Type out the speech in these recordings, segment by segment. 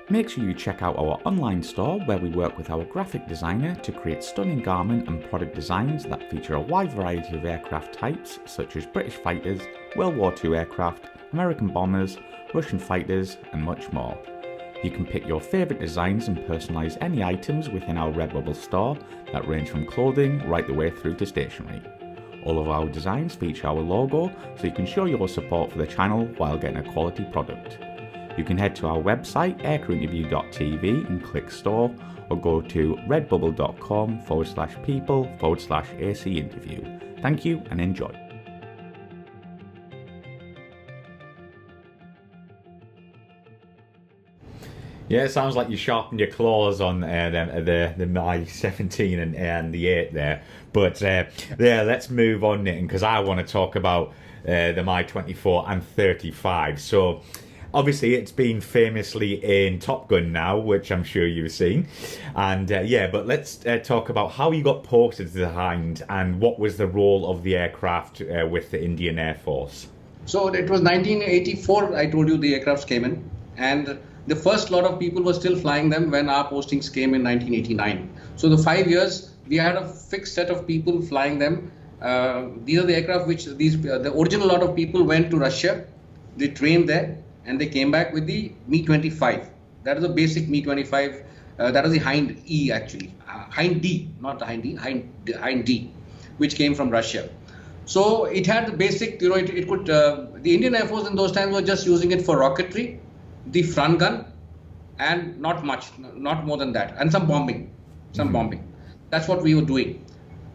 Make sure you check out our online store where we work with our graphic designer to create stunning garment and product designs that feature a wide variety of aircraft types such as British fighters, World War II aircraft, American bombers, Russian fighters and much more. You can pick your favourite designs and personalise any items within our Redbubble store that range from clothing right the way through to stationery. All of our designs feature our logo so you can show your support for the channel while getting a quality product. You can head to our website aircrewinterview.tv and click store, or go to redbubble.com/people/AC interview. Thank you and enjoy. Yeah, it sounds like you sharpened your claws on the Mi-17 and the 8 there. But yeah, let's move on, Nitin, because I want to talk about the Mi-24 and 35. So obviously it's been famously in Top Gun now, which I'm sure you've seen. And yeah, but let's talk about how you got ported to the Hind and what was the role of the aircraft with the Indian Air Force. So it was 1984, I told you, the aircrafts came in. And the first lot of people were still flying them when our postings came in 1989. So the 5 years, we had a fixed set of people flying them. These are the aircraft which the original lot of people went to Russia. They trained there and they came back with the Mi-25. That is a basic Mi-25. That is the Hind E actually. Hind D, not the Hind D, Hind D, which came from Russia. So it had the basic, it could, the Indian Air Force in those times was just using it for rocketry, the front gun, and not much, not more than that, and some bombing, bombing. That's what we were doing.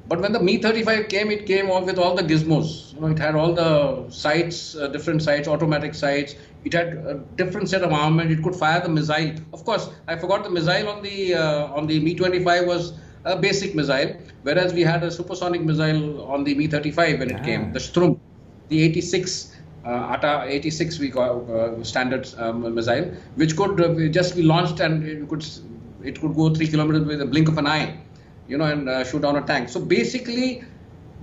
But when the Mi-35 came, it came with all the gizmos. It had all the sights, different sights, automatic sights. It had a different set of armament. It could fire the missile. Of course, I forgot the missile on the Mi-25 was a basic missile, whereas we had a supersonic missile on the Mi-35 when it came, the Strum, the 86. ATA 86 we call standard missile, which could just be launched and it could go 3 kilometers with a blink of an eye, and shoot down a tank. So basically,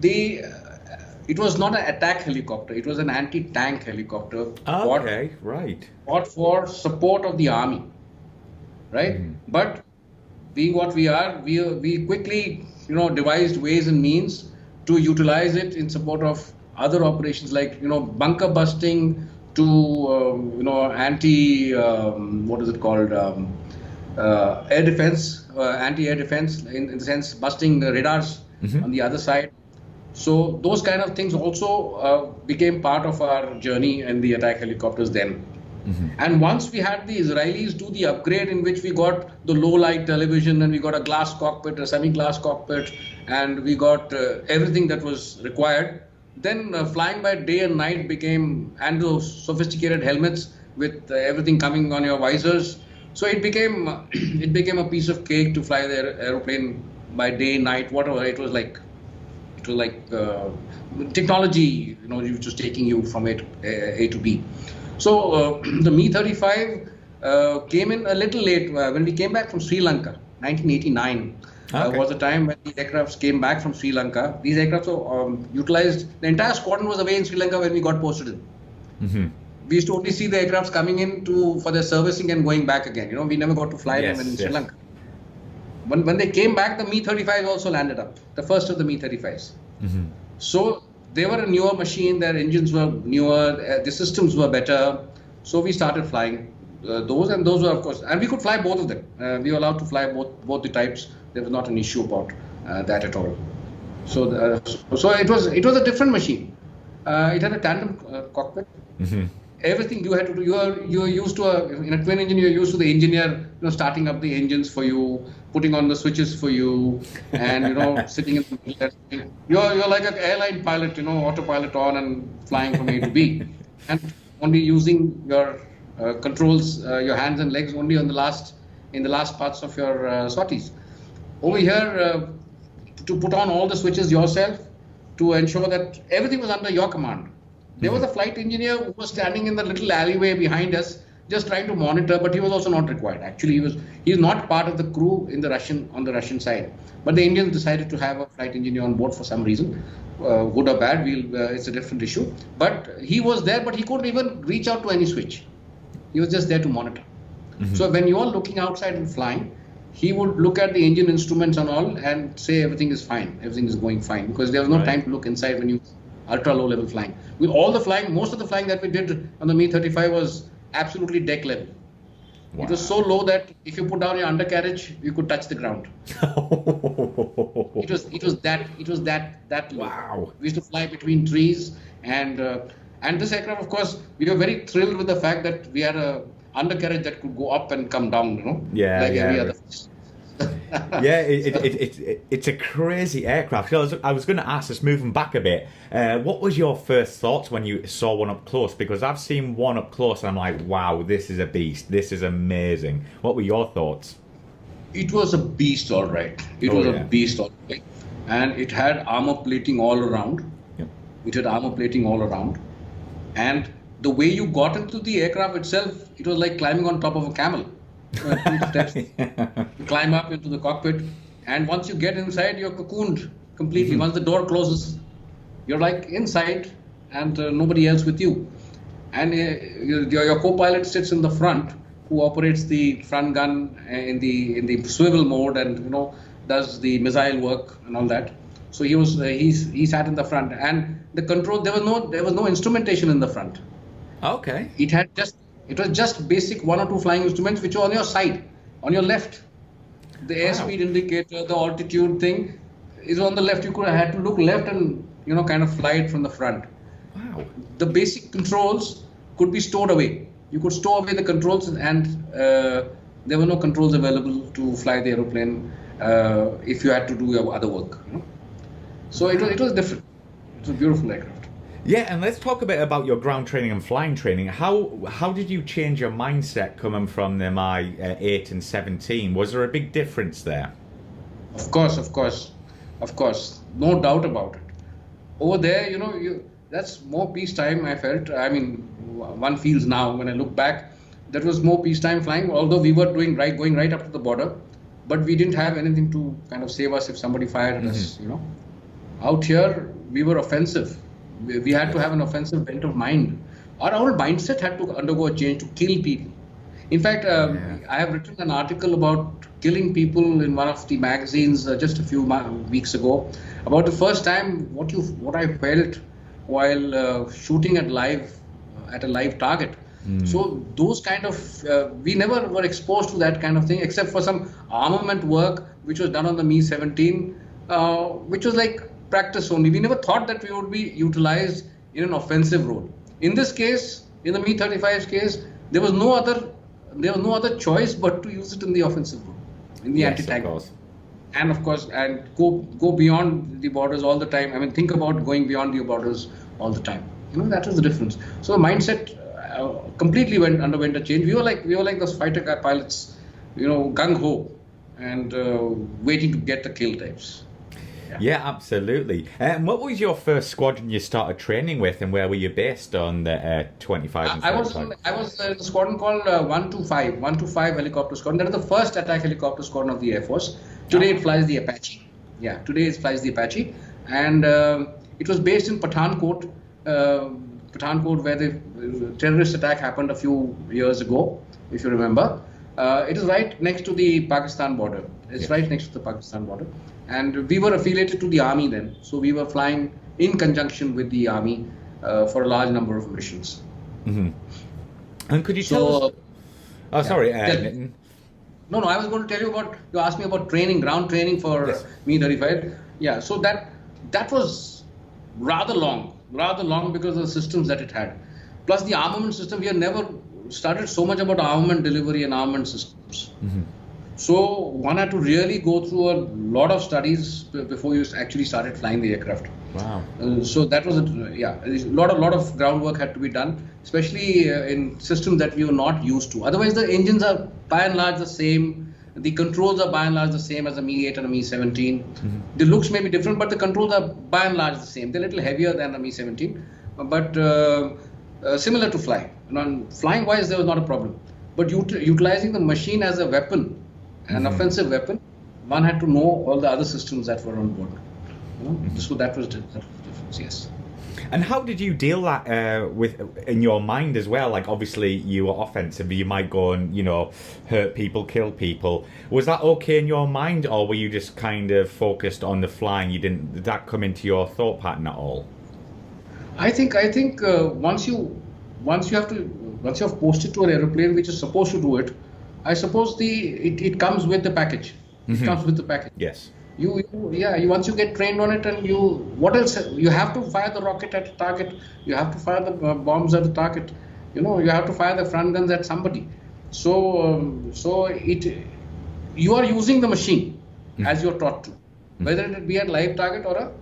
it was not an attack helicopter; it was an anti-tank helicopter. Okay, right. Bought for support of the army, right? But being what we are, we quickly devised ways and means to utilize it in support of other operations like bunker busting to anti what is it called air defense, anti-air defense in the sense busting the radars on the other side. So those kind of things also became part of our journey in the attack helicopters then. And once we had the Israelis do the upgrade in which we got the low light television and we got a glass cockpit, a semi-glass cockpit, and we got everything that was required. Then flying by day and night became, and those sophisticated helmets with everything coming on your visors. So it became a piece of cake to fly the aeroplane by day, night, whatever. It was like technology, which was taking you from A to B. So the Mi-35 came in a little late when we came back from Sri Lanka, 1989. Was the time when the aircrafts came back from Sri Lanka. These aircrafts were utilized. The entire squadron was away in Sri Lanka when we got posted in. We used to only see the aircrafts coming in for their servicing and going back again. We never got to fly them in Sri Lanka. When they came back, the Mi-35 also landed up, the first of the Mi-35s. So they were a newer machine. Their engines were newer. The systems were better. So we started flying those, and those were, of course, and we could fly both of them. We were allowed to fly both the types. There was not an issue about that at all. So it was a different machine. It had a tandem cockpit. Everything you had to do. You are used to in a twin engine. You are used to the engineer, starting up the engines for you, putting on the switches for you, and sitting in the middle. You're like an airline pilot, autopilot on and flying from A to B, and only using your controls, your hands and legs only in the last parts of your sorties. Over here, to put on all the switches yourself, to ensure that everything was under your command. There was a flight engineer who was standing in the little alleyway behind us, just trying to monitor, but he was also not required. Actually, he is not part of the crew on the Russian side. But the Indians decided to have a flight engineer on board for some reason, good or bad. It's a different issue. But he was there, but he couldn't even reach out to any switch. He was just there to monitor. So when you're looking outside and flying, he would look at the engine instruments and all and say everything is fine, everything is going fine, because there was no time to look inside when you ultra low level flying. With all the flying, most of the flying that we did on the Mi-35 was absolutely deck level. Wow. It was so low that if you put down your undercarriage, you could touch the ground. It was that low. Wow. We used to fly between trees, and this aircraft, of course, we were very thrilled with the fact that we had a undercarriage that could go up and come down, every other. Yeah, it's a crazy aircraft. I was going to ask, just moving back a bit, what was your first thoughts when you saw one up close? Because I've seen one up close and I'm like, wow, this is a beast. This is amazing. What were your thoughts? It was a beast, all right. It was a beast, all right. And it had armor plating all around. Yep. It had armor plating all around. And the way you got into the aircraft itself, it was like climbing on top of a camel. 2 steps, you climb up into the cockpit, and once you get inside, you're cocooned completely. Once the door closes, you're like inside, and nobody else with you. And your co-pilot sits in the front, who operates the front gun in the swivel mode, and does the missile work and all that. So he sat in the front, and the control, there was no instrumentation in the front. Okay. It was just basic 1 or 2 flying instruments which were on your side, on your left. The airspeed indicator, the altitude thing is on the left. You could have had to look left and kind of fly it from the front. Wow. The basic controls could be stored away. You could store away the controls, and there were no controls available to fly the aeroplane if you had to do your other work. So it was different. It was a beautiful aircraft. Yeah, and let's talk a bit about your ground training and flying training. How did you change your mindset coming from the Mi-8 and 17? Was there a big difference there? Of course. No doubt about it. Over there, that's more peacetime, I felt. I mean, one feels now when I look back, that was more peacetime flying, although we were going right up to the border, but we didn't have anything to kind of save us if somebody fired at us, Out here, we were offensive. We had to have an offensive bent of mind. Our whole mindset had to undergo a change to kill people. In fact, I have written an article about killing people in one of the magazines just a few weeks ago, about the first time what I felt while shooting at a live target. So those kind of we never were exposed to that kind of thing, except for some armament work which was done on the Mi-17, which was like practice only. We never thought that we would be utilized in an offensive role. In this case, in the Mi-35's case, there was no other choice but to use it in the offensive role, in the anti-tank. And of course, and go beyond the borders all the time. I mean, think about going beyond your borders all the time. That was the difference. So the mindset completely underwent a change. We were like those fighter pilots, gung ho and waiting to get the kill types. Yeah, absolutely. What was your first squadron you started training with, and where were you based on the 25 and 35? I was in a squadron called 125 helicopter squadron. That is the first attack helicopter squadron of the Air Force. Today it flies the Apache. Yeah, today it flies the Apache. And it was based in Pathankot, where the terrorist attack happened a few years ago, if you remember. It is right next to the Pakistan border. It's right next to the Pakistan border. And we were affiliated to the army then. So we were flying in conjunction with the army for a large number of missions. Mm-hmm. And could you tell us... Oh, sorry, Nitin. No, I was going to tell you about, you asked me about training, ground training for Mi-35. Yeah, so that was rather long because of the systems that it had. Plus the armament system, we had never studied so much about armament delivery and armament systems. Mm-hmm. So one had to really go through a lot of studies before you actually started flying the aircraft. Wow. So that was a lot of groundwork had to be done, especially in systems that we were not used to. Otherwise, the engines are by and large the same. The controls are by and large the same as a Mi-8 and a Mi-17. Mm-hmm. The looks may be different, but the controls are by and large the same. They're a little heavier than the Mi-17, but similar to flying. Flying wise, there was not a problem. But utilizing the machine as a weapon, an offensive weapon, one had to know all the other systems that were on board. So that was the difference, yes. And how did you deal that with in your mind as well? Like, obviously, you were offensive, you might go and hurt people, kill people. Was that okay in your mind, or were you just kind of focused on the flying? Did that come into your thought pattern at all? I think once you have posted to an aeroplane which is supposed to do it, I suppose it comes with the package. It comes with the package. Yes. You once you get trained on it, and what else? You have to fire the rocket at a target. You have to fire the bombs at the target. You have to fire the front guns at somebody. So you are using the machine as you're taught to, whether it be a live target or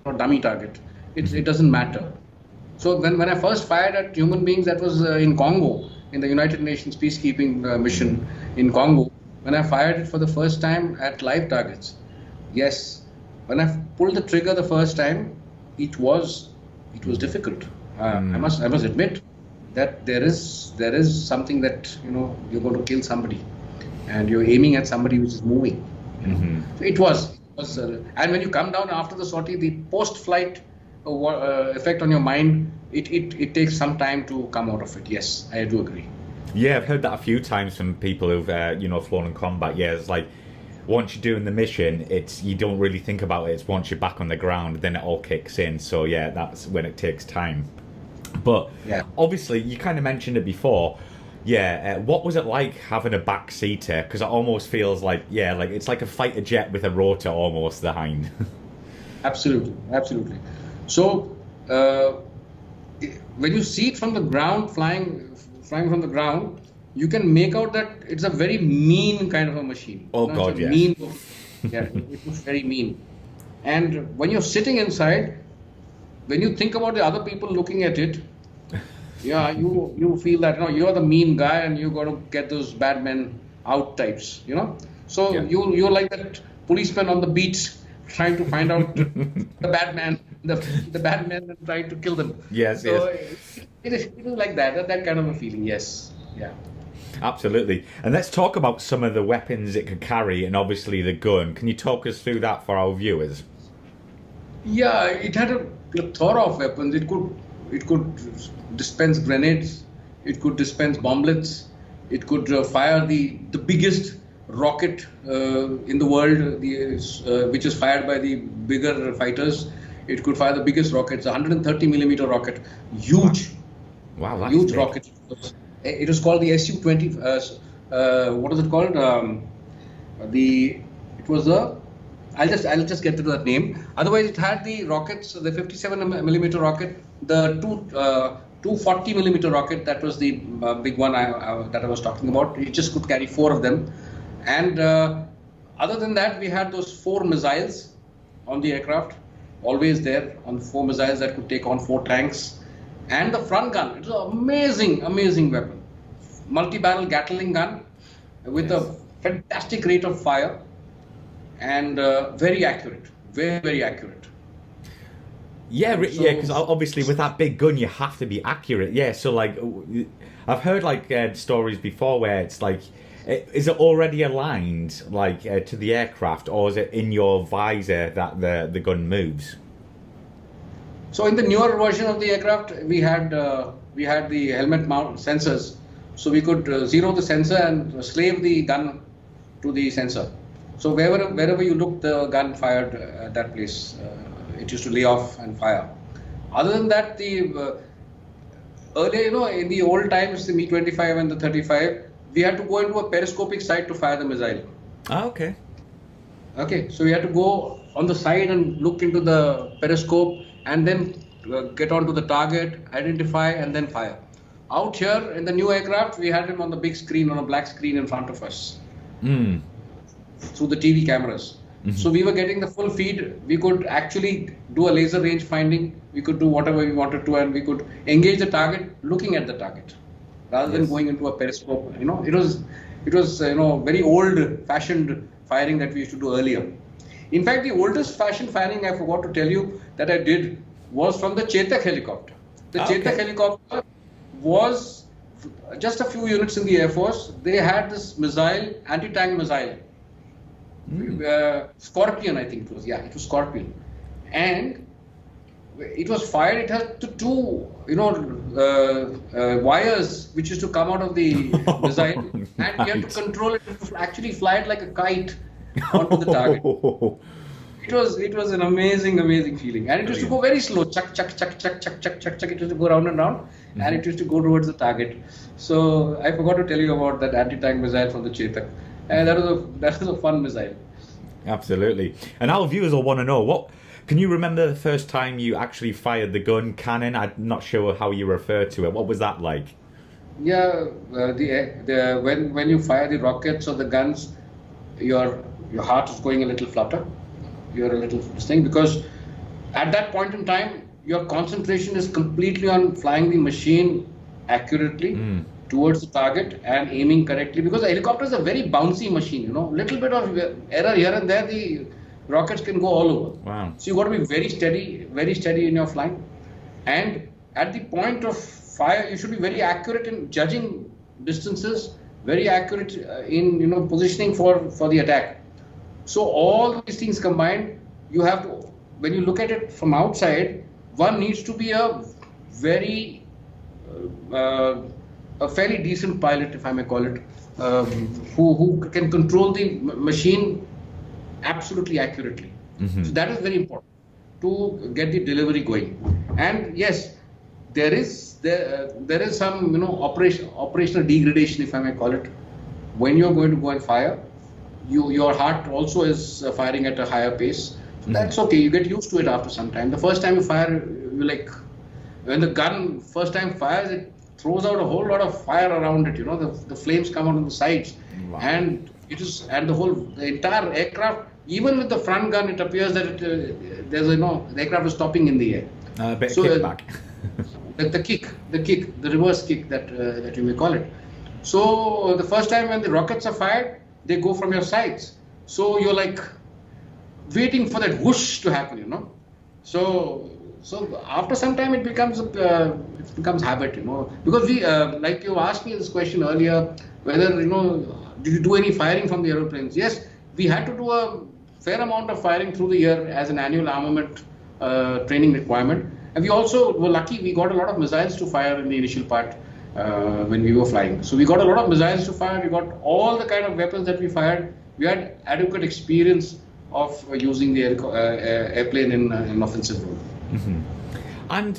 a dummy target. It doesn't matter. So when I first fired at human beings, that was in Congo, in the United Nations peacekeeping mission in Congo. When I fired it for the first time at live targets, yes. When I pulled the trigger the first time, it was difficult. I must admit that there is something that you're going to kill somebody, and you're aiming at somebody which is moving. So it was and when you come down after the sortie, the post-flight effect on your mind, it takes some time to come out of it. Yes, I do agree. Yeah, I've heard that a few times from people who've flown in combat. Yeah, it's like once you're doing the mission, you don't really think about it. It's once you're back on the ground, then it all kicks in. So yeah, that's when it takes time. But obviously, you kind of mentioned it before. Yeah, what was it like having a backseater? Because it almost feels like it's like a fighter jet with a rotor almost, the Hind. Absolutely. So when you see it from the ground, flying from the ground, you can make out that it's a very mean kind of a machine. Oh God, yes. Mean. It was very mean. And when you're sitting inside, when you think about the other people looking at it, you feel that you're the mean guy and you got to get those bad men out types. So you're like that policeman on the beach trying to find out the bad man, the bad men, and trying to kill them. Yes, so yes. It is like that kind of a feeling. Yes, yeah. Absolutely. And let's talk about some of the weapons it could carry, and obviously the gun. Can you talk us through that for our viewers? Yeah, it had a plethora of weapons. It could dispense grenades. It could dispense bomblets. It could fire the biggest rocket in the world, which is fired by the bigger fighters. It could fire the biggest rockets, 130 millimeter rocket, huge. Wow, that's huge big. rocket. It was called the Su-20. What is it called? I'll just get to that name. Otherwise, it had the rockets, the 57 millimeter rocket, the 240 millimeter rocket. That was the big one that I was talking about. It just could carry 4 of them. And other than that, we had those 4 missiles on the aircraft, always there on 4 missiles that could take on 4 tanks. And the front gun, it was an amazing weapon. Multi-barrel Gatling gun with a fantastic rate of fire and very accurate, very, very accurate. Yeah, because obviously with that big gun, you have to be accurate. Yeah, so like, I've heard stories before where it's like, is it already aligned to the aircraft, or is it in your visor that the gun moves? So in the newer version of the aircraft, we had the helmet mount sensors, so we could zero the sensor and slave the gun to the sensor. So wherever you looked, the gun fired at that place. It used to lay off and fire. Other than that, the earlier, in the old times, the Mi-25 and the 35, we had to go into a periscopic sight to fire the missile. Oh, okay. Okay, so we had to go on the side and look into the periscope and then get onto the target, identify, and then fire. Out here in the new aircraft, we had him on the big screen, on a black screen in front of us, through the TV cameras. So we were getting the full feed. We could actually do a laser range finding. We could do whatever we wanted to, and we could engage the target looking at the target, rather than going into a periscope. It was very old-fashioned firing that we used to do earlier. In fact, the oldest fashioned firing I forgot to tell you that I did was from the Chetak helicopter. The Chetak helicopter was just a few units in the Air Force. They had this missile, anti-tank missile. Scorpion, I think it was. Yeah, it was Scorpion. And it was fired. It had two, wires which used to come out of the missile, and you had to control it to actually fly it like a kite onto the target. It was an amazing feeling, and it used to go very slow. Chuck, chuck, chuck, chuck, chuck, chuck, chuck, chuck. It used to go round and round, and it used to go towards the target. So I forgot to tell you about that anti-tank missile from the Chetak, and that was a fun missile. Absolutely. And our viewers will want to know, can you remember the first time you actually fired the gun cannon? I'm not sure how you refer to it. What was that like? Yeah, when you fire the rockets or the guns, your heart is going a little flutter. You're a little thing, because at that point in time, your concentration is completely on flying the machine accurately towards the target and aiming correctly, because the helicopter is a very bouncy machine, little bit of error here and there, the rockets can go all over. Wow. So you got to be very steady in your flying, and at the point of fire you should be very accurate in judging distances, very accurate in positioning for the attack. So all these things combined, you have to, when you look at it from outside, one needs to be a fairly decent pilot, if I may call it, who can control the machine absolutely accurately. So that is very important to get the delivery going. And yes, there is some operational degradation, if I may call it, when you're going to go and fire. Your heart also is firing at a higher pace. So that's okay. You get used to it after some time. The first time you fire, you're like, when the gun first time fires, it throws out a whole lot of fire around it. The flames come out on the sides, and the entire aircraft, even with the front gun, it appears that the aircraft is stopping in the air. A bit of kickback. the reverse kick that you may call it. So the first time when the rockets are fired, they go from your sides. So you're like waiting for that whoosh to happen, So after some time it becomes habit, because we like you asked me this question earlier, whether did you do any firing from the aeroplanes? Yes, we had to do a fair amount of firing through the year as an annual armament training requirement, and we also were lucky. We got a lot of missiles to fire in the initial part. When we were flying. So we got a lot of missiles to fire, we got all the kind of weapons that we fired. We had adequate experience of using the airplane in an offensive role. And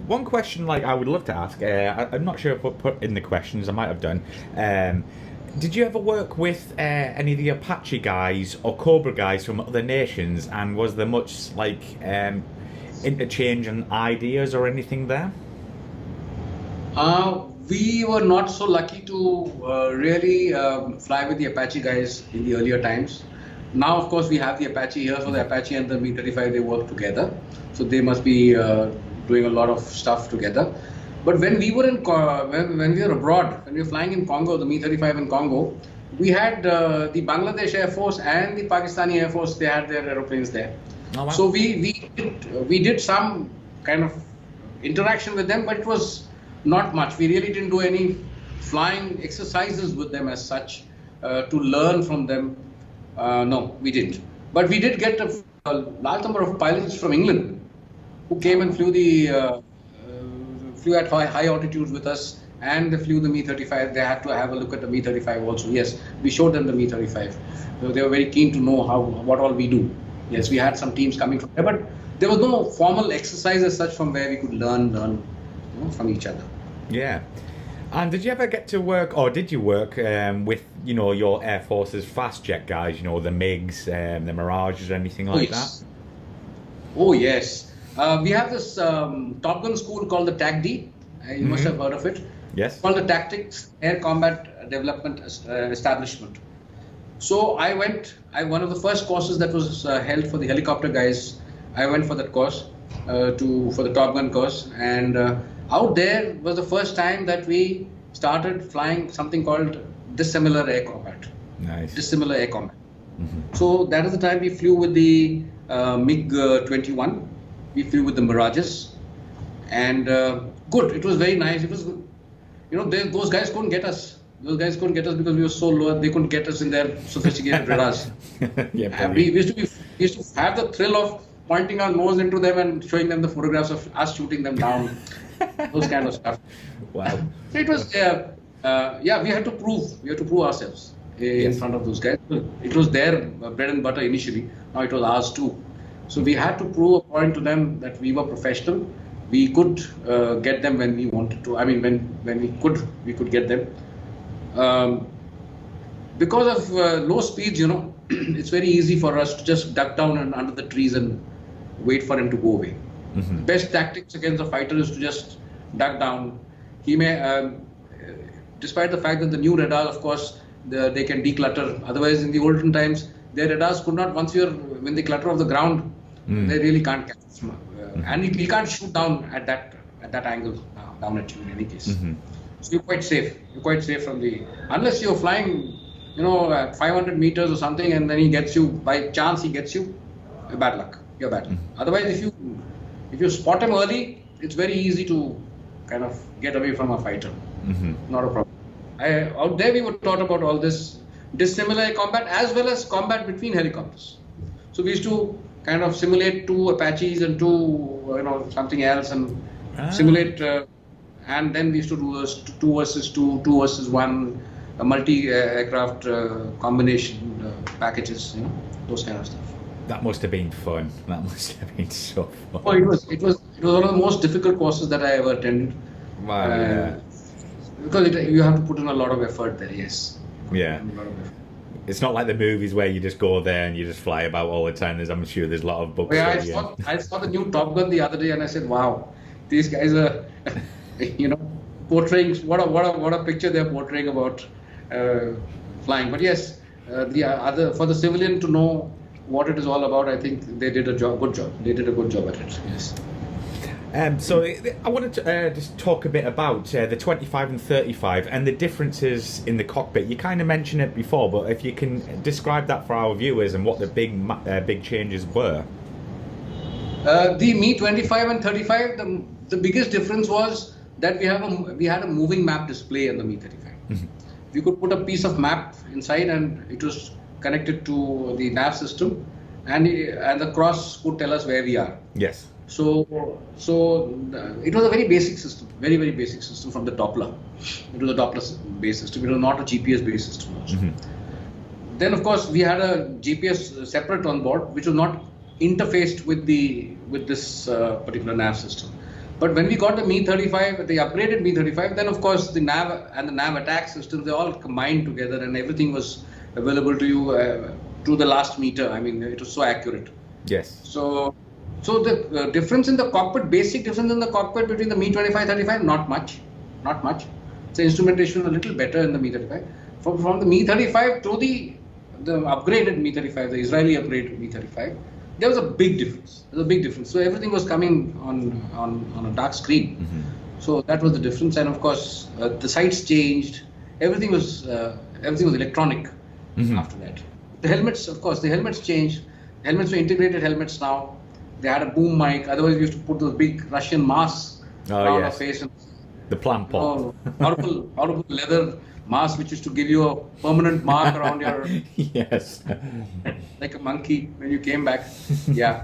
one question I would love to ask, I'm not sure if I put in the questions, I might have done. Did you ever work with any of the Apache guys or Cobra guys from other nations, and was there much interchange and ideas or anything there? We were not so lucky to really fly with the Apache guys in the earlier times. Now, of course, we have the Apache here, so the Apache and the Mi-35, they work together. So they must be doing a lot of stuff together. But when we were when we were abroad, when we were flying in Congo, the Mi-35 in Congo, we had the Bangladesh Air Force and the Pakistani Air Force. They had their aeroplanes there. Oh, wow. So we did some kind of interaction with them, but it was not much. We really didn't do any flying exercises with them as such to learn from them. No, we didn't. But we did get a large number of pilots from England who came and flew at high altitudes with us, and they flew the Mi-35. They had to have a look at the Mi-35 also. Yes, we showed them the Mi-35. So they were very keen to know what all we do. Yes, we had some teams coming from there, but there was no formal exercise as such from where we could learn from each other. Yeah. And did you ever get to work, or did you work with, your Air Force's fast jet guys, the MiGs, the Mirages, or anything like that? Oh, yes. We have this Top Gun school called the TACD. You must have heard of it. Yes. It's called the Tactics Air Combat Development Establishment. So one of the first courses that was held for the helicopter guys, I went for that course, for the Top Gun course, and out there was the first time that we started flying something called dissimilar air combat. Nice. Dissimilar air combat. So that is the time we flew with the MiG-21. We flew with the Mirages, and good. It was very nice. It was, those guys couldn't get us. Those guys couldn't get us because we were so low. They couldn't get us in their sophisticated radars. Yeah, we used to have the thrill of pointing our nose into them and showing them the photographs of us shooting them down, those kind of stuff. Wow. So it was, yeah, we had to prove ourselves in front of those guys. It was their bread and butter initially. Now it was ours too. So we had to prove a point to them that we were professional. We could get them when we wanted to. I mean, when we could get them. Because of low speeds, it's very easy for us to just duck down and under the trees and wait for him to go away. Mm-hmm. Best tactics against a fighter is to just duck down. He may, despite the fact that the new radars, of course, they can declutter. Otherwise, in the olden times, their radars could not. When they clutter off the ground, they really can't catch us. And he can't shoot down at that angle down at you in any case. Mm-hmm. So you're quite safe. You're quite safe from unless you're flying, at 500 meters or something, and then he gets you. By chance, he gets you. Bad luck. You're bad. Mm-hmm. Otherwise, if you spot him early, it's very easy to kind of get away from a fighter. Mm-hmm. Not a problem. Out there, we were taught about all this dissimilar combat as well as combat between helicopters. So we used to kind of simulate two Apaches and two, something else, and simulate. And then we used to do two versus two, two versus one, multi-aircraft combination packages, those kind of stuff. That must have been fun. That must have been so fun. Oh, it was one of the most difficult courses that I ever attended. Wow. Yeah. Because you have to put in a lot of effort there. Yes. Yeah. It's not like the movies where you just go there and you just fly about all the time. I'm sure there's a lot of books. Yeah, I saw the new Top Gun the other day, and I said, "Wow, these guys are, portraying what a picture they're portraying about flying." But yes, for the civilian to know what it is all about, I think they did a good job. They did a good job at it. Yes. So I wanted to just talk a bit about the 25 and 35 and the differences in the cockpit. You kind of mentioned it before, but if you can describe that for our viewers and what the big changes were. The Mi-25 and 35, the biggest difference was that we had a moving map display on the Mi-35. Mm-hmm. We could put a piece of map inside, and it was connected to the nav system, and the cross could tell us where we are. Yes. So it was a very basic system, very, very basic system from the Doppler. It was a Doppler-based system. It was not a GPS-based system also. Mm-hmm. Then, of course, we had a GPS separate on board, which was not interfaced with this particular nav system. But when we got the Mi-35, the upgraded Mi-35, then of course the nav and the nav attack systems, they all combined together, and everything was available to you to the last meter. I mean, it was so accurate. Yes. So the difference in the cockpit, basic difference in the cockpit between the Mi-25, 35, not much. The instrumentation was a little better in the Mi-35. From the Mi-35 to the upgraded Mi-35, the Israeli upgraded Mi-35, there was a big difference. So everything was coming on a dark screen. Mm-hmm. So that was the difference. And of course, the sights changed. Everything was electronic. Mm-hmm. After that. The helmets, of course, changed. Helmets were integrated helmets now. They had a boom mic. Otherwise, we used to put those big Russian masks around our face. And, the plant pot. Horrible leather mask, which used to give you a permanent mark around your... Yes. Like a monkey when you came back. Yeah.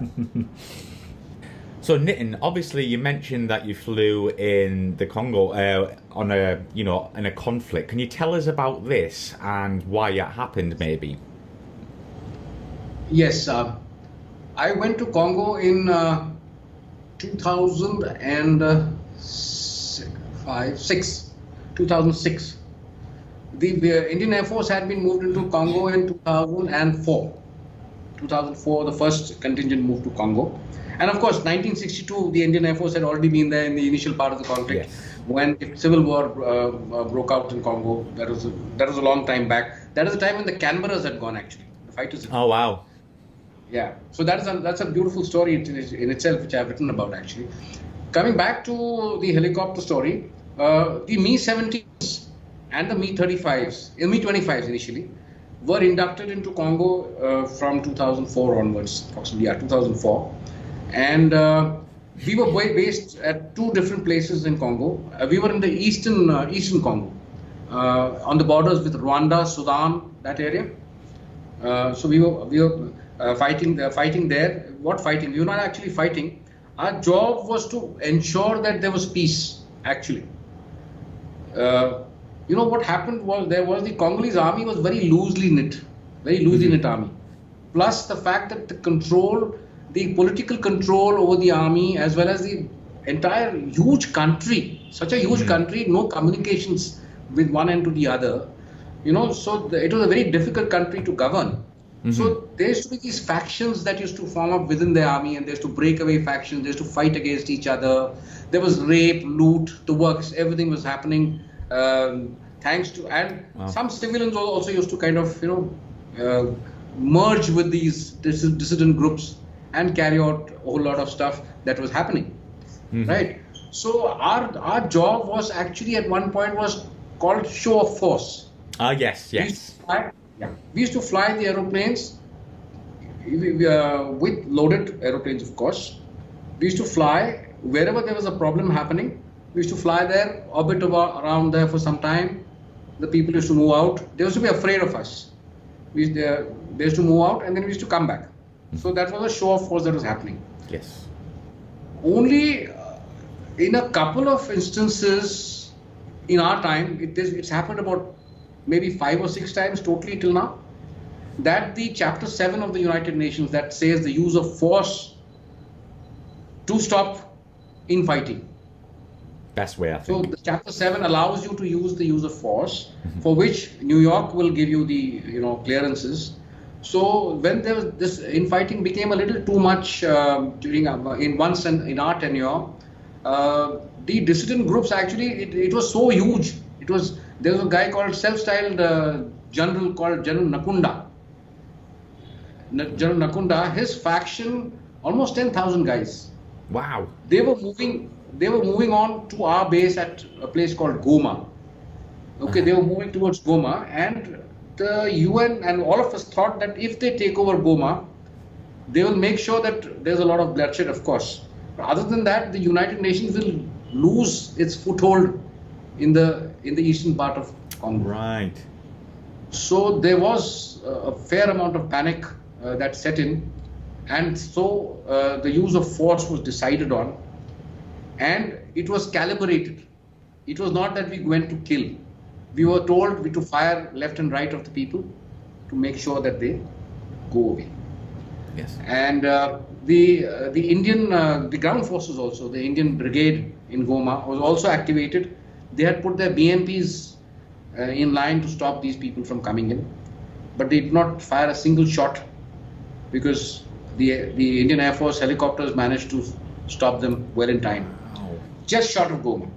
So Nitin, obviously you mentioned that you flew in the Congo in a conflict. Can you tell us about this and why it happened, maybe? Yes. I went to Congo in 2006. The Indian Air Force had been moved into Congo in 2004. 2004, the first contingent moved to Congo. And of course, 1962, the Indian Air Force had already been there in the initial part of the conflict. Yes. When the civil war broke out in Congo. That was a long time back. That is the time when the Canberras had gone, actually. The fighters. Oh, wow. Yeah. So that's a beautiful story in itself, which I've written about, actually. Coming back to the helicopter story, the Mi-70s and the Mi-35s, Mi-25s initially, were inducted into Congo from 2004 onwards, approximately, 2004. And we were based at two different places in Congo. We were in the eastern Congo, on the borders with Rwanda, Sudan, that area. So we were fighting there. What fighting? We were not actually fighting. Our job was to ensure that there was peace. Actually, what happened was the Congolese army was very loosely knit, army. Plus the fact that the political control over the army, as well as the entire huge country, such a huge country, no communications with one end to the other. So it was a very difficult country to govern. So there used to be these factions that used to form up within the army, and there used to break away factions, there used to fight against each other. There was rape, loot, the works, everything was happening. Thanks to, and some civilians also used to kind of, merge with these dissident groups and carry out a whole lot of stuff that was happening, right? So our job was actually at one point was called show of force. Yes. We used to fly the aeroplanes with loaded aeroplanes, of course. We used to fly wherever there was a problem happening. We used to fly there, orbit around there for some time. The people used to move out. They used to be afraid of us. They used to move out, and then we used to come back. So that was a show of force that was happening. Yes. Only in a couple of instances in our time, it's happened about maybe 5 or 6 times totally till now, that the Chapter 7 of the United Nations that says the use of force to stop infighting. Best way, I think. So the Chapter 7 allows you to use the use of force, for which New York will give you the clearances. So when there was this infighting became a little too much in our tenure, the dissident groups actually it was so huge. There was a guy called self-styled general called General Nakunda. General Nakunda, his faction, almost 10,000 guys. Wow. They were moving on to our base at a place called Goma. Okay, they were moving towards Goma, and the UN and all of us thought that if they take over Goma, they will make sure that there's a lot of bloodshed, of course. But other than that, the United Nations will lose its foothold in the eastern part of Congo. Right. So there was a fair amount of panic that set in, and so the use of force was decided on, and it was calibrated. It was not that we went to kill. We were told to fire left and right of the people to make sure that they go away. Yes. And the Indian the ground forces also, the Indian brigade in Goma was also activated. They had put their BMPs in line to stop these people from coming in, but they did not fire a single shot because the Indian Air Force helicopters managed to stop them well in time, just short of Goma.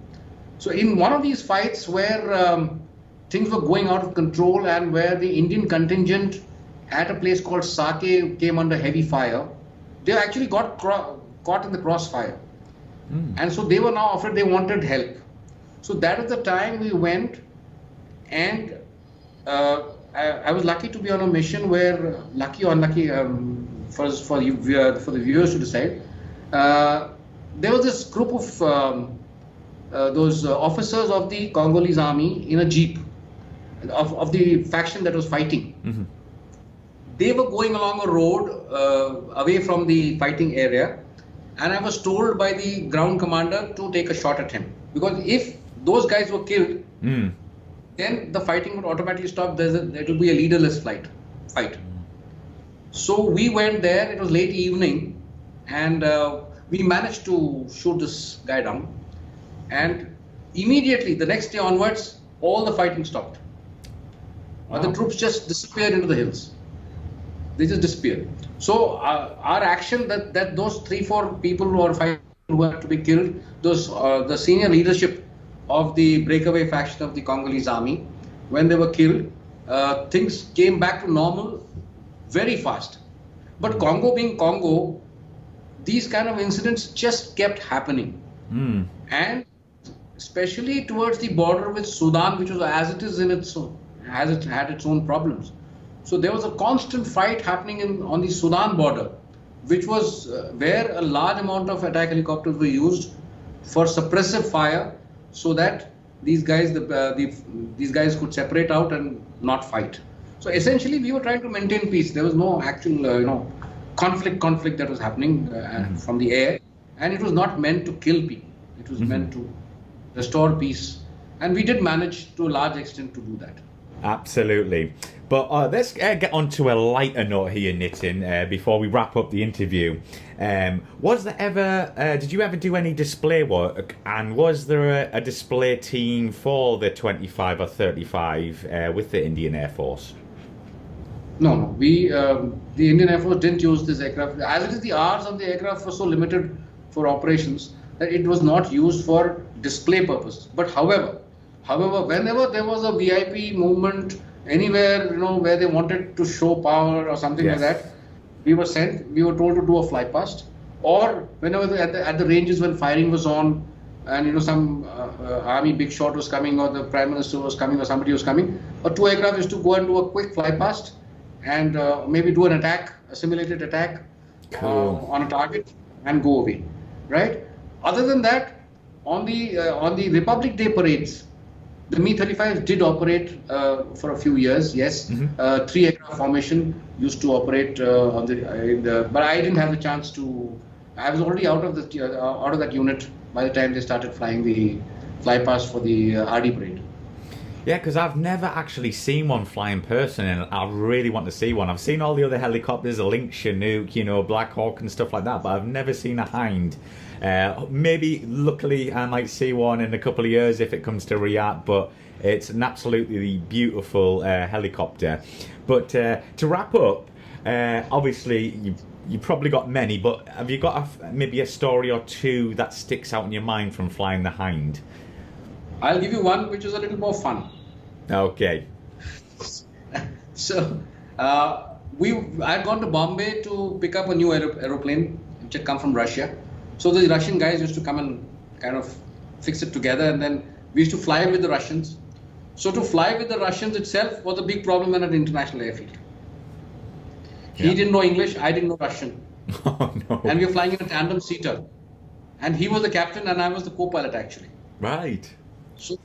So in one of these fights where things were going out of control and where the Indian contingent at a place called Sake came under heavy fire, they actually got caught in the crossfire. And so they were now afraid, they wanted help. So that is the time we went, and I was lucky to be on a mission where, lucky or unlucky, for the viewers to decide, there was this group of those officers of the Congolese army in a jeep of the faction that was fighting. They were going along a road away from the fighting area, and I was told by the ground commander to take a shot at him, because if those guys were killed, then the fighting would automatically stop. There would be a leaderless fight. So we went there. It was late evening, and we managed to shoot this guy down. And immediately, the next day onwards, all the fighting stopped. Wow. The troops just disappeared into the hills. They just disappeared. So our action that those 3-4 people who are fighting who had to be killed, the senior leadership of the breakaway faction of the Congolese army, when they were killed, things came back to normal very fast. But Congo being Congo, these kind of incidents just kept happening. And especially towards the border with Sudan, which was as it is has it had its own problems. So there was a constant fight happening on the Sudan border, which was where a large amount of attack helicopters were used for suppressive fire, so that these guys could separate out and not fight. So essentially, we were trying to maintain peace. There was no actual, conflict that was happening from the air, and it was not meant to kill people. It was meant to restore peace, and we did manage to a large extent to do that. Absolutely. But let's get on to a lighter note here, Nitin, before we wrap up the interview. Was there ever, did you ever do any display work? And was there a display team for the 25 or 35 with the Indian Air Force? No. The Indian Air Force didn't use this aircraft. As it is, the hours on the aircraft were so limited for operations that it was not used for display purposes. But however, whenever there was a VIP movement anywhere, where they wanted to show power or something like that, we were told to do a fly past. Or whenever at the ranges when firing was on, and some army big shot was coming, or the Prime Minister was coming, or somebody was coming, or two aircraft used to go and do a quick fly past and maybe do an attack, a simulated attack on a target, and go away, right? Other than that, on the Republic Day parades, the Mi-35 did operate for a few years. Yes, 3 aircraft formation used to operate but I didn't have the chance to. I was already out of that unit by the time they started flying the fly past for the RD parade. Yeah, because I've never actually seen one fly in person, and I really want to see one. I've seen all the other helicopters, the Lynx, Chinook, Black Hawk and stuff like that, but I've never seen a Hind. Maybe, luckily, I might see one in a couple of years if it comes to Riyadh, but it's an absolutely beautiful helicopter. But to wrap up, obviously, you've probably got many, but have you got maybe a story or two that sticks out in your mind from flying the Hind? I'll give you one which is a little more fun. Okay. So, I'd gone to Bombay to pick up a new aeroplane which had come from Russia. So the Russian guys used to come and kind of fix it together, and then we used to fly with the Russians. So to fly with the Russians itself was a big problem at an international airfield. He didn't know English, I didn't know Russian. Oh, no. And we were flying in a tandem seater. And he was the captain and I was the co-pilot actually. Right. So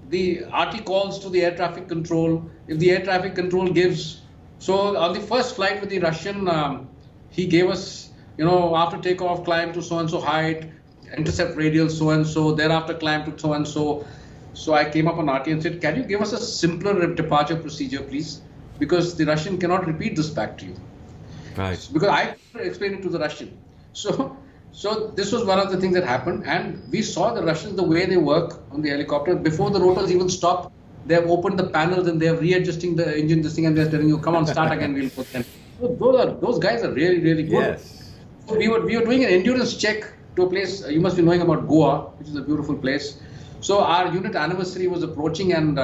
the RT calls to the air traffic control. If the air traffic control gives, so on the first flight with the Russian, he gave us, after takeoff, climb to so-and-so height, intercept radial so-and-so, thereafter climb to so-and-so. So I came up on RT and said, can you give us a simpler departure procedure, please? Because the Russian cannot repeat this back to you. Right. Because I explained it to the Russian. So this was one of the things that happened, and we saw the Russians, the way they work on the helicopter. Before the rotors even stop, they have opened the panels and they are readjusting the engine, this thing, and they're telling you, come on, start again, we'll put them. So those guys are really, really good. Yes. So we were doing an endurance check to a place, you must be knowing about Goa, which is a beautiful place. So our unit anniversary was approaching, and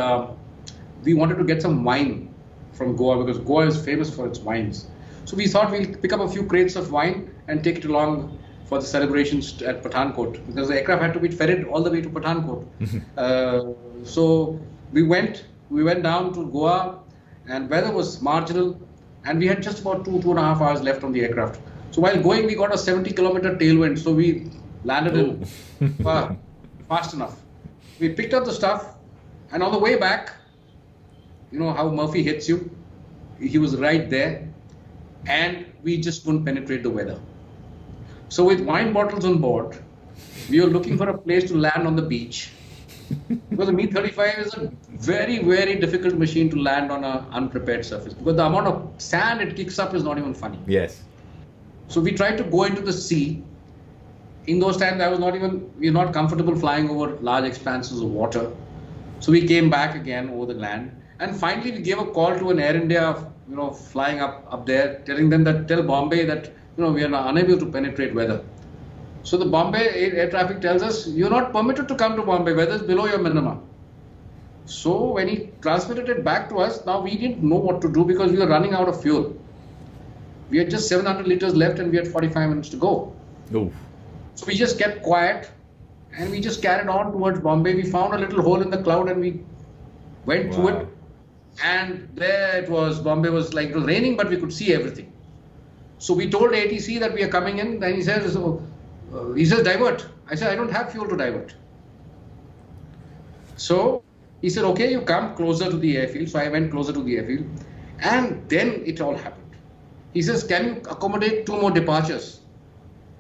we wanted to get some wine from Goa, because Goa is famous for its wines. So we thought we'll pick up a few crates of wine and take it along for the celebrations at Pathankot, because the aircraft had to be ferried all the way to Pathankot. So we went down to Goa, and weather was marginal, and we had just about 2.5 hours left on the aircraft. So while going, we got a 70-kilometer tailwind, so we landed in fast enough. We picked up the stuff, and on the way back, you know how Murphy hits you? He was right there, and we just couldn't penetrate the weather. So with wine bottles on board, we were looking for a place to land on the beach. Because the Mi-35 is a very, very difficult machine to land on an unprepared surface. Because the amount of sand it kicks up is not even funny. Yes. So we tried to go into the sea. In those times, we were not comfortable flying over large expanses of water. So we came back again over the land. And finally, we gave a call to an Air India, flying up there, telling them tell Bombay that, we are unable to penetrate weather. So the Bombay air traffic tells us, you're not permitted to come to Bombay, weather is below your minimum. So when he transmitted it back to us, now we didn't know what to do because we were running out of fuel. We had just 700 liters left and we had 45 minutes to go. Oof. So we just kept quiet and we just carried on towards Bombay. We found a little hole in the cloud and we went through it. And there it was, Bombay was like, it was raining, but we could see everything. So we told ATC that we are coming in. Then he says, divert. I said, I don't have fuel to divert. So he said, okay, you come closer to the airfield. So I went closer to the airfield. And then it all happened. He says, can you accommodate 2 more departures?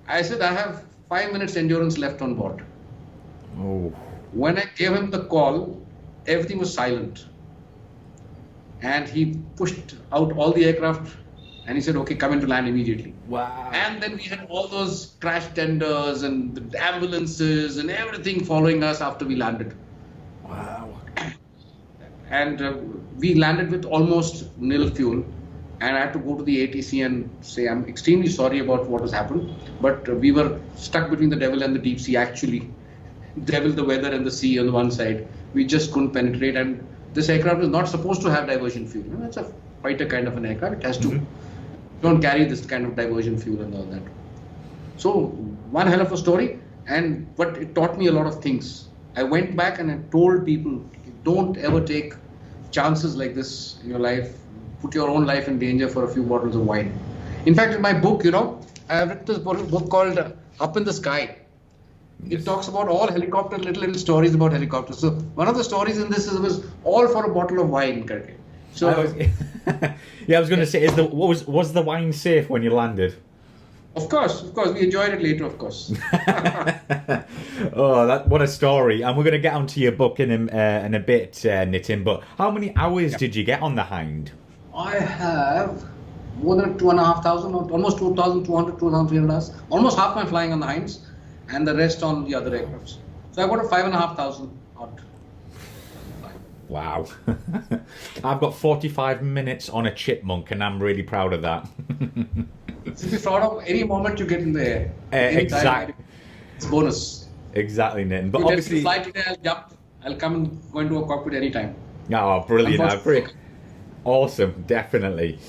I said, I have 5 minutes endurance left on board. Oh. When I gave him the call, everything was silent. And he pushed out all the aircraft and he said, okay, come into land immediately. Wow. And then we had all those crash tenders and the ambulances and everything following us after we landed. Wow. And we landed with almost nil fuel. And I had to go to the ATC and say, I'm extremely sorry about what has happened. But we were stuck between the devil and the deep sea, actually. Devil, the weather, and the sea on the one side. We just couldn't penetrate. And this aircraft is not supposed to have diversion fuel. You know, it's a fighter kind of an aircraft. It has to. Don't carry this kind of diversion fuel and all that. So, one hell of a story. But it taught me a lot of things. I went back and I told people, don't ever take chances like this in your life. Put your own life in danger for a few bottles of wine. In fact, in my book, I have written this book called Up in the Sky. It talks about all helicopter, little stories about helicopters. So one of the stories in this was all for a bottle of wine. So I was going to say, was the wine safe when you landed? Of course, we enjoyed it later, of course. Oh, what a story! And we're going to get onto your book in a bit, Nitin. But how many hours did you get on the Hind? I have more than 2,500, almost 2,200, 2,300 hours. Almost half my flying on the Hinds, and the rest on the other aircrafts. So I've got a 5,500 odd. Wow. I've got 45 minutes on a chipmunk, and I'm really proud of that. So be proud of any moment you get in the air. Exactly. It's bonus. Exactly, Nitin. But you obviously, fly today, I'll jump. I'll come and go into a cockpit anytime. Oh, brilliant! Awesome, definitely.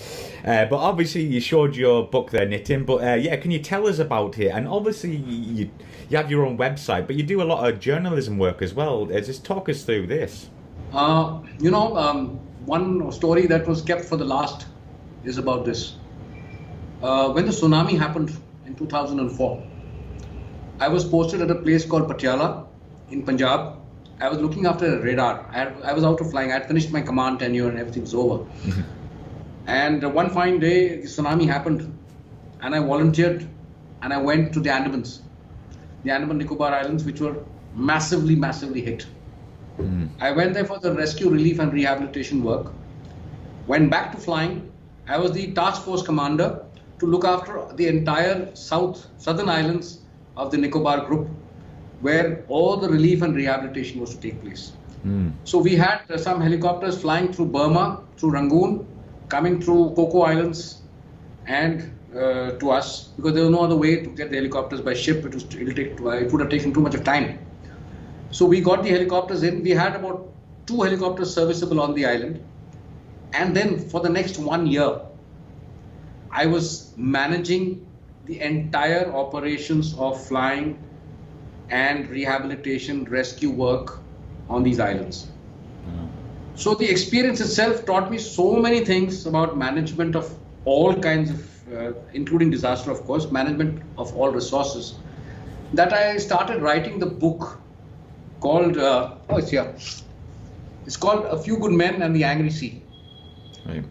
But obviously, you showed your book there, Nitin. But can you tell us about it? And obviously, you have your own website, but you do a lot of journalism work as well. Just talk us through this. One story that was kept for the last is about this. When the tsunami happened in 2004, I was posted at a place called Patiala in Punjab. I was looking after a radar. I was out of flying. I had finished my command tenure and everything was over. And one fine day, the tsunami happened and I volunteered and I went to the Andamans, the Andaman Nicobar Islands, which were massively, massively hit. I went there for the rescue, relief and rehabilitation work. Went back to flying. I was the task force commander to look after the entire southern islands of the Nicobar group, where all the relief and rehabilitation was to take place. So we had some helicopters flying through Burma, through Rangoon, coming through Coco Islands and to us, because there was no other way to get the helicopters by ship. It would have taken too much of time. So we got the helicopters in. We had about 2 helicopters serviceable on the island. And then for the next 1 year, I was managing the entire operations of flying and rehabilitation rescue work on these islands. So the experience itself taught me so many things about management of all kinds of, including disaster, of course, management of all resources, that I started writing the book called, it's here. It's called A Few Good Men and the Angry Sea. Right.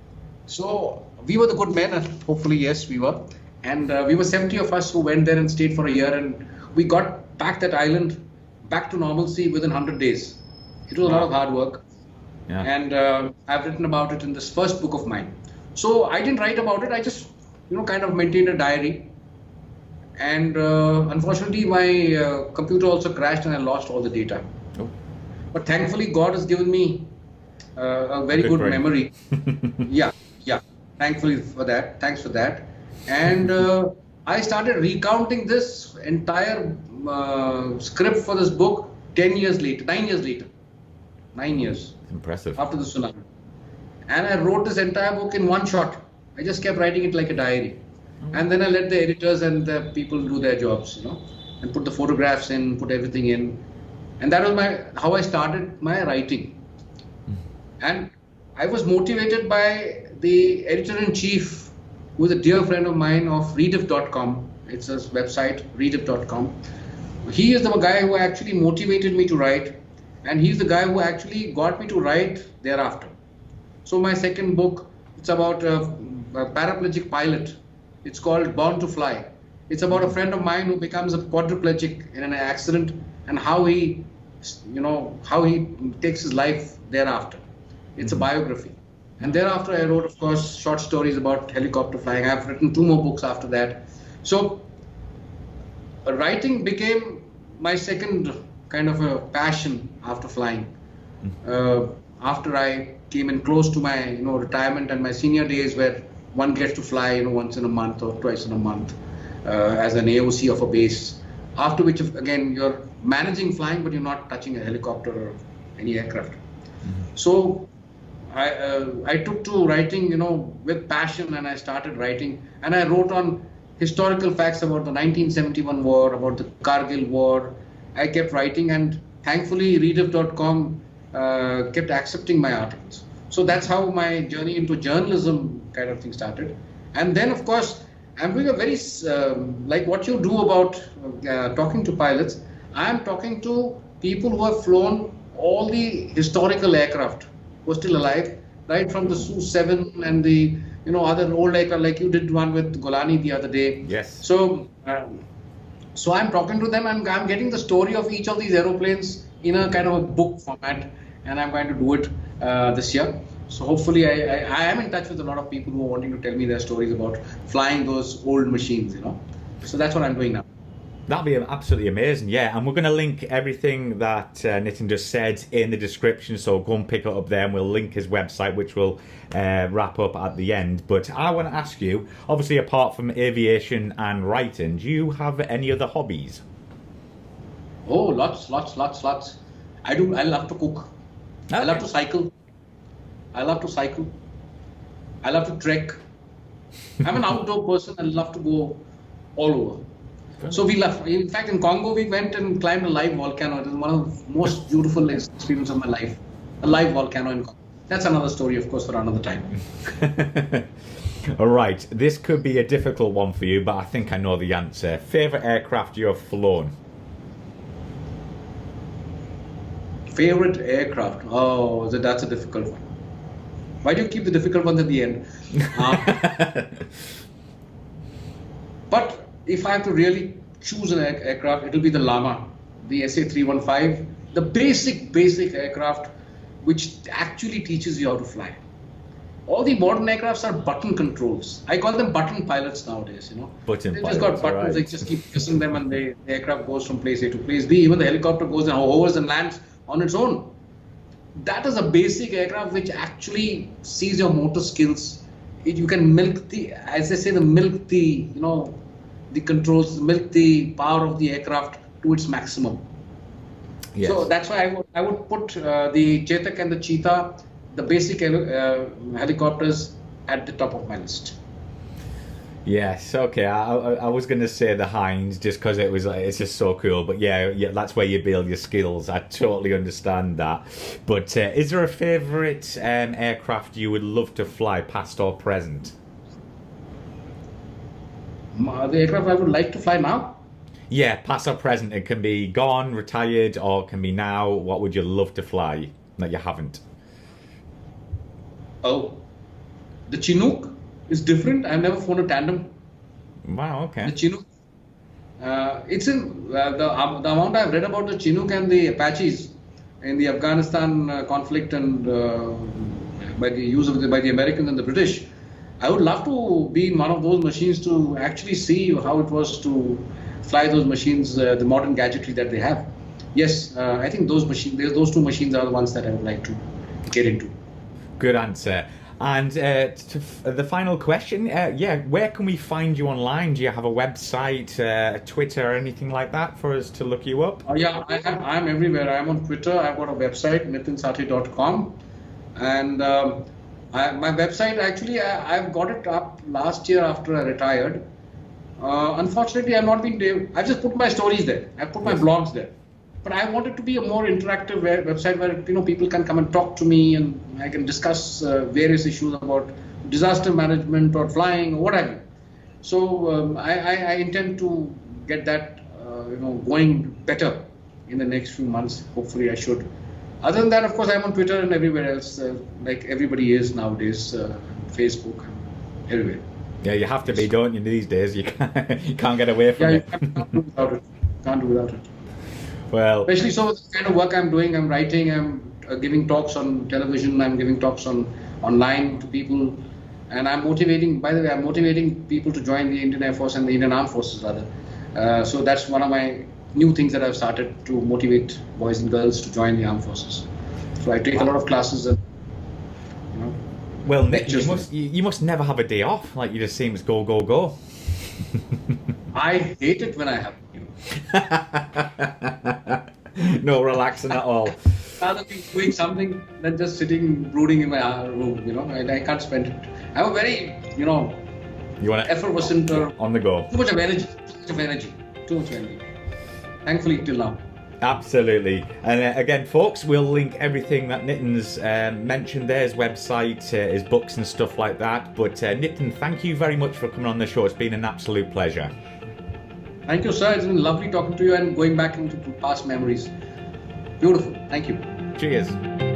So we were the good men, and hopefully, yes, we were. And we were 70 of us who went there and stayed for a year, and we got back that island back to normalcy within 100 days. It was a lot of hard work. Yeah. And I've written about it in this first book of mine. So I didn't write about it. I just, kind of maintained a diary. And unfortunately, my computer also crashed and I lost all the data. Oh. But thankfully, God has given me a very good memory. Yeah. Thankfully for that. Thanks for that. And I started recounting this entire script for this book 9 years later. 9 years. Impressive. After the tsunami. And I wrote this entire book in one shot. I just kept writing it like a diary. And then I let the editors and the people do their jobs, and put the photographs in, put everything in. And that was how I started my writing. And I was motivated by the editor-in-chief, who is a dear friend of mine of rediff.com. It's a website, rediff.com. He is the guy who actually motivated me to write. And he's the guy who actually got me to write thereafter. So my second book, It's about a paraplegic pilot. It's called Born to Fly. It's about a friend of mine who becomes a quadriplegic in an accident and how he, how he takes his life thereafter. It's a biography. And thereafter I wrote, of course, short stories about helicopter flying. I've written 2 more books after that. So writing became my second kind of a passion after flying. After I came in close to my retirement and my senior days, where one gets to fly once in a month or twice in a month as an AOC of a base. After which, again, you're managing flying, but you're not touching a helicopter or any aircraft. So I took to writing, with passion, and I started writing. And I wrote on historical facts about the 1971 war, about the Kargil war. I kept writing, and thankfully, Rediff.com kept accepting my articles. So that's how my journey into journalism kind of thing started. And then, of course, I'm doing a very, like what you do about talking to pilots, I'm talking to people who have flown all the historical aircraft who are still alive, right from the Su-7 and the other old aircraft, like you did one with Golani the other day. Yes. So, so I'm talking to them, and I'm getting the story of each of these aeroplanes in a kind of a book format, and I'm going to do it this year. So hopefully I am in touch with a lot of people who are wanting to tell me their stories about flying those old machines, So that's what I'm doing now. That'd be absolutely amazing, yeah. And we're going to link everything that Nitin just said in the description, so go and pick it up there, and we'll link his website, which we'll wrap up at the end. But I want to ask you, obviously apart from aviation and writing, do you have any other hobbies? Oh, lots. I love to cook. Okay. I love to cycle. I love to trek. I'm an outdoor person and love to go all over. So we love, in fact, in Congo, we went and climbed a live volcano. It was one of the most beautiful experiences of my life. A live volcano in Congo. That's another story, of course, for another time. All right. This could be a difficult one for you, but I think I know the answer. Favorite aircraft you have flown? Favorite aircraft? Oh, that's a difficult one. Why do you keep the difficult ones at the end? But if I have to really choose an aircraft, it will be the Llama, the SA-315, the basic aircraft which actually teaches you how to fly. All the modern aircrafts are button controls. I call them button pilots nowadays, Button They pilots, just got buttons, right. They just keep pressing them, and the aircraft goes from place A to place B. Even the helicopter goes and hovers and lands on its own. That is a basic aircraft which actually sees your motor skills. You can milk as they say, the controls, milk the power of the aircraft to its maximum. Yes. So that's why I would put the Chetak and the Cheetah, the basic helicopters, at the top of my list. Yes, okay. I was going to say the Hind just because it's just so cool. But yeah, that's where you build your skills. I totally understand that. But is there a favourite aircraft you would love to fly, past or present? The aircraft I would like to fly now? Yeah, past or present. It can be gone, retired, or it can be now. What would you love to fly that you haven't? Oh, the Chinook is different. I've never flown a tandem. Wow, okay. The Chinook. It's in the amount I've read about the Chinook and the Apaches in the Afghanistan conflict, and by the use of by the Americans and the British. I would love to be in one of those machines to actually see how it was to fly those machines, the modern gadgetry that they have. Yes, I think those two machines are the ones that I would like to get into. Good answer. And the final question, where can we find you online? Do you have a website, Twitter, or anything like that for us to look you up? Yeah, I'm everywhere. I'm on Twitter. I've got a website, nitinsathe.com. And my website, actually, I've got it up last year after I retired. Unfortunately, I've not been able. I've just put my stories there. I've put my blogs there. But I want it to be a more interactive website where people can come and talk to me, and I can discuss various issues about disaster management or flying or what have you. So I intend to get that going better in the next few months. Hopefully, I should. Other than that, of course, I'm on Twitter and everywhere else, like everybody is nowadays, Facebook, everywhere. Yeah, you have to be, don't you, these days? You can't get away from it. Can't do without it. Can't do without it. Well, Especially so with the kind of work I'm doing, I'm writing, I'm giving talks on television, I'm giving talks online to people, and I'm motivating. By the way, I'm motivating people to join the Indian Air Force and the Indian Armed Forces, rather. So that's one of my new things that I've started to motivate boys and girls to join the armed forces. So I take a lot of classes and, well, Nick, you must never have a day off. Like, you just seem to go, go, go. I hate it when I have to. No relaxing at all. Rather be doing something than just sitting brooding in my room. I can't spend it. I'm a very, you want effervescent on the go. Too much energy. Thankfully, till now. Absolutely. And again, folks, we'll link everything that Nitin's mentioned there, his website, his books and stuff like that. But Nitin, thank you very much for coming on the show. It's been an absolute pleasure. Thank you, sir. It's been lovely talking to you and going back into past memories. Beautiful. Thank you. Cheers.